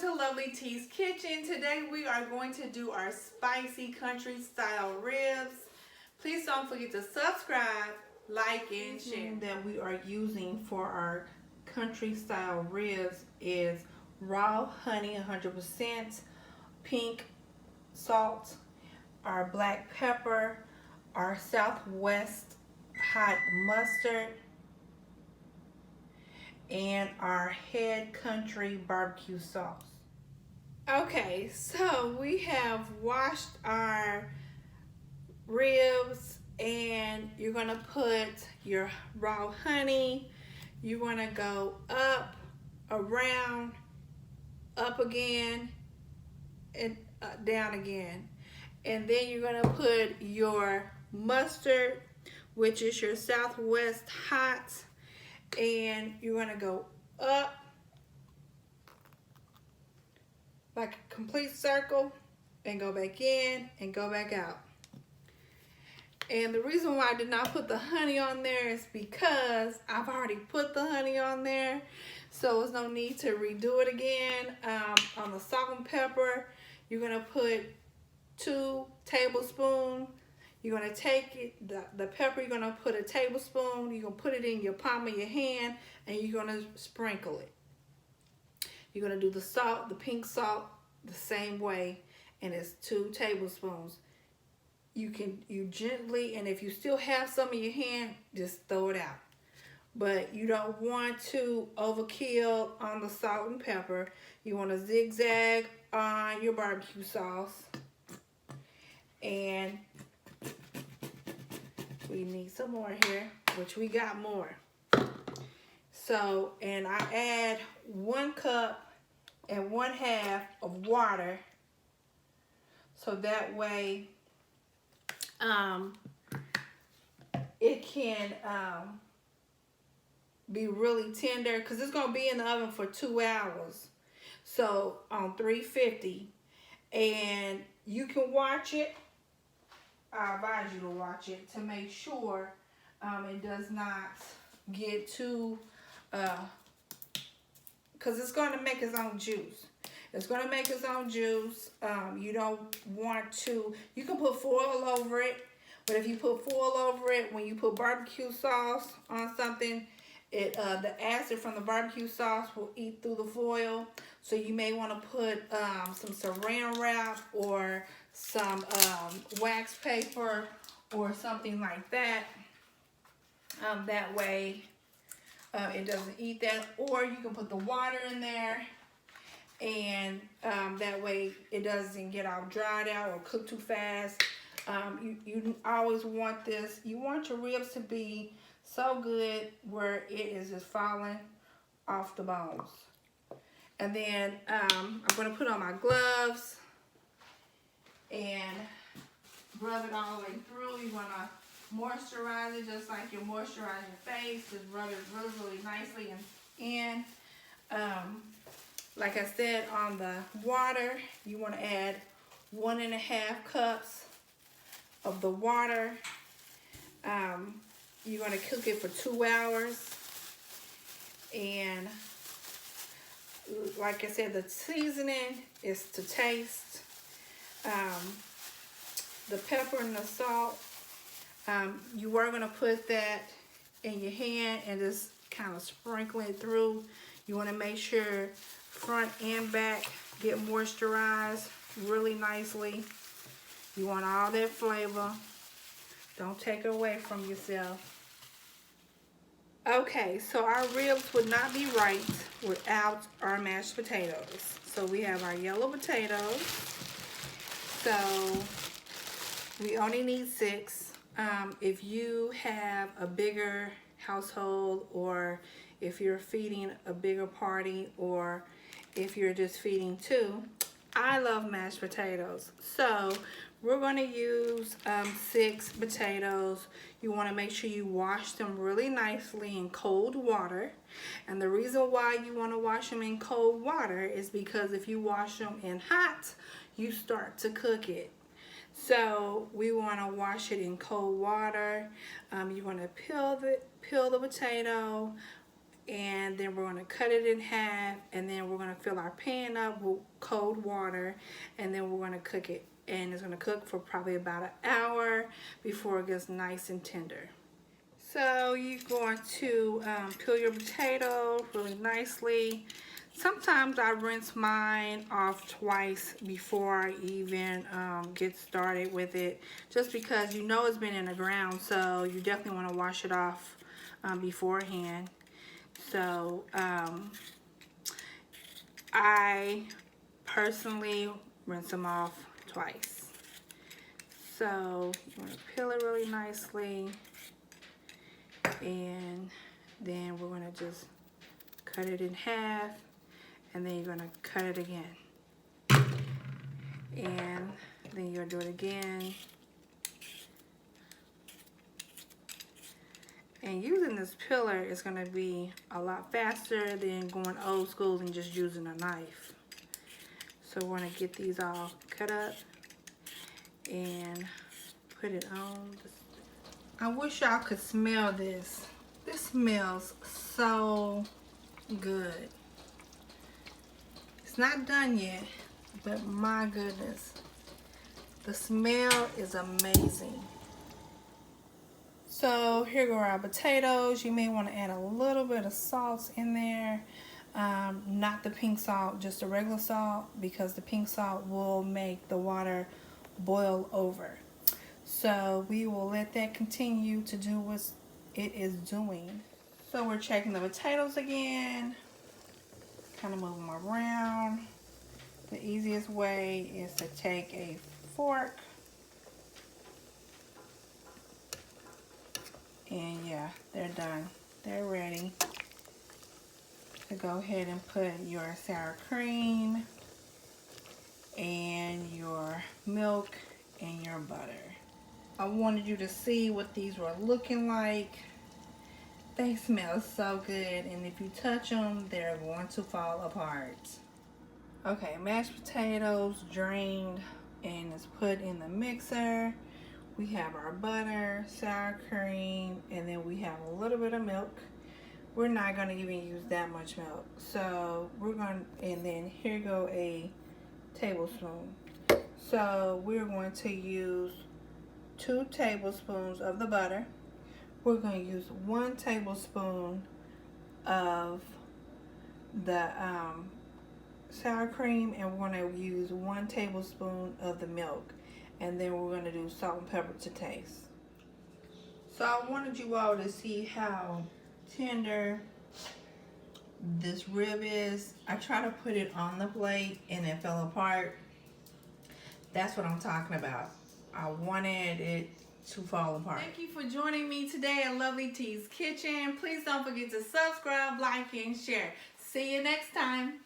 to Lovely T's Kitchen. Today we are going to do our spicy country style ribs. Please don't forget to subscribe, like, and share. That we are using for our country style ribs is raw honey 100%, pink salt, our black pepper, our Southwest hot mustard, and our Head Country barbecue sauce. Okay, so we have washed our ribs, and you're gonna put your raw honey. You wanna go up, around, up again, and down again. And then you're gonna put your mustard, which is your Southwest hot, and you're gonna go up like a complete circle and go back in and go back out. And the reason why I did not put the honey on there is because I've already put the honey on there, so there's no need to redo it again. On the salt and pepper, you're gonna put 2 tablespoons. You're gonna take it, the pepper, you're gonna put a tablespoon, you're gonna put it in your palm of your hand, and you're gonna sprinkle it. You're gonna do the salt, the pink salt, the same way, and it's 2 tablespoons. You gently, and if you still have some in your hand, just throw it out. But you don't want to overkill on the salt and pepper. You wanna zigzag on your barbecue sauce. And we need some more here, which we got more. So, and I add 1 cup and 1/2 of water, so that way it can be really tender, because it's gonna be in the oven for 2 hours. So on 350, and you can watch it. I advise you to watch it to make sure it does not get too, because it's going to make its own juice. It's going to make its own juice. You don't want to, you can put foil over it, but if you put foil over it, when you put barbecue sauce on something, the acid from the barbecue sauce will eat through the foil. So you may want to put some saran wrap or some wax paper or something like that. That way it doesn't eat that. Or you can put the water in there, and that way it doesn't get all dried out or cook too fast. You always want this. You want your ribs to be so good where it is just falling off the bones. And then I'm going to put on my gloves and rub it all the way through. You want to moisturize it just like you moisturize your face. Just rub it really, really nicely in. Like I said, on the water, you want to add 1.5 cups of the water. You're going to cook it for 2 hours. And like I said, the seasoning is to taste. The pepper and the salt, you are going to put that in your hand and just kind of sprinkle it through. You want to make sure front and back get moisturized really nicely. You want all that flavor. Don't take it away from yourself. Okay, so our ribs would not be right without our mashed potatoes. So we have our yellow potatoes. So we only need 6. If you have a bigger household, or if you're feeding a bigger party, or if you're just feeding 2, I love mashed potatoes. So we're going to use 6 potatoes. You want to make sure you wash them really nicely in cold water. And the reason why you want to wash them in cold water is because if you wash them in hot, you start to cook it. So we want to wash it in cold water. You want to peel the potato. and then we're gonna cut it in half, and then we're gonna fill our pan up with cold water, and then we're gonna cook it. And it's gonna cook for probably about an hour before it gets nice and tender. So you're going to peel your potatoes really nicely. Sometimes I rinse mine off twice before I even get started with it, just because you know it's been in the ground, so you definitely want to wash it off beforehand. So I personally rinse them off twice. So you want to peel it really nicely, and then we're going to just cut it in half, and then you're going to cut it again, and then you'll do it again. And using this peeler is going to be a lot faster than going old school and just using a knife. So we're going to get these all cut up and put it on. I wish y'all could smell this. This smells so good. It's not done yet, but my goodness, the smell is amazing. So here go our potatoes. You may want to add a little bit of salt in there. Not the pink salt, just the regular salt, because the pink salt will make the water boil over. So we will let that continue to do what it is doing. So we're checking the potatoes again, kind of move them around. The easiest way is to take a fork, and yeah, they're done. They're ready to go ahead and put your sour cream and your milk and your butter. I wanted you to see what these were looking like. They smell so good, and if you touch them, they're going to fall apart. Okay, mashed potatoes drained and it's put in the mixer. We have our butter, sour cream, and then we have a little bit of milk. We're not going to even use that much milk. So we're going to, and then here go a tablespoon. So we're going to use 2 tablespoons of the butter. We're going to use 1 tablespoon of the sour cream, and we're going to use 1 tablespoon of the milk. And then we're going to do salt and pepper to taste. So I wanted you all to see how tender this rib is. I tried to put it on the plate and it fell apart. That's what I'm talking about. I wanted it to fall apart. Thank you for joining me today at Lovely T's Kitchen. Please don't forget to subscribe, like, and share. See you next time.